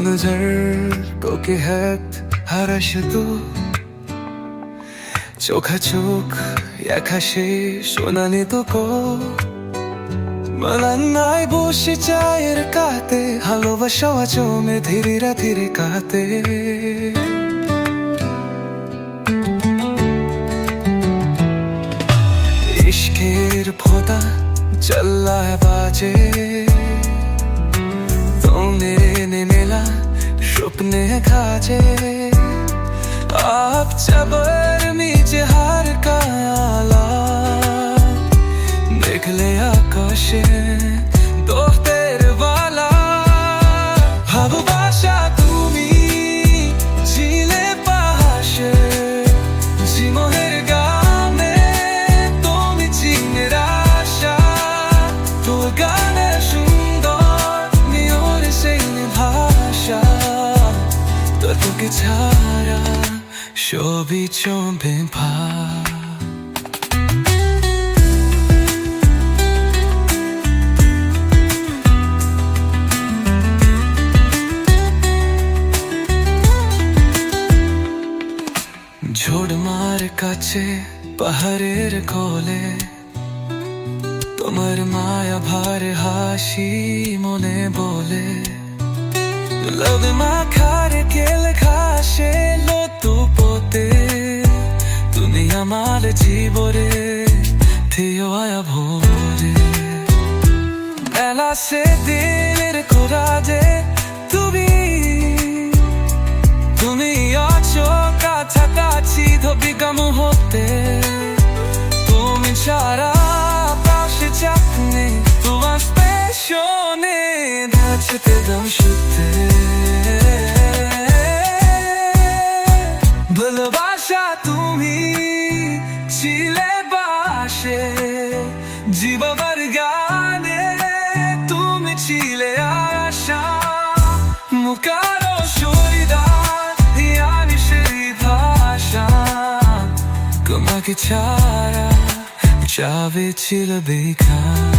नजर तो की hep her aşıdı Çok çok yaklaşır şunani toko Malanay boşi çayır kahte Halovaşa çome ধীরে ধীরে kahte इश्केर फोदा चल्ला है बाजे तुमने नेला शुपने खाजे आप जबर नीचे हार का आला निकले आकाशे दो तेरे वाला ভালোবাসা তুমি ছিলে পাশে জীবনের গানে তুমি চিনের আশা তোর গানে সুন্দর নিয়রে সেই ভাষা তোকে ছাড়া সবই চলবে ভাব ঝোড় মার কাছে পাহাড়ের কোলে তোমার মায়া ভার হাসি মনে বলে লব মাখার কেল ঘাসে লতো পোতে তুমি আমার জীবরে থেও আয়া ভোরে বেলা সে দিলের কোরাজে তুমি আছো কাছাকাছি ধবিকা মুহূর্তে তুমি ছাড়া পাশে চাকনি তোমার পেছনে নাচতে দম শুতে ভালোবাসা তুমি ছিলে বাসে জীববার গানে তুমি ছিলে আশা মুকারো শরীরা তোমাকে ছাড়া যাবে ছিল বেকার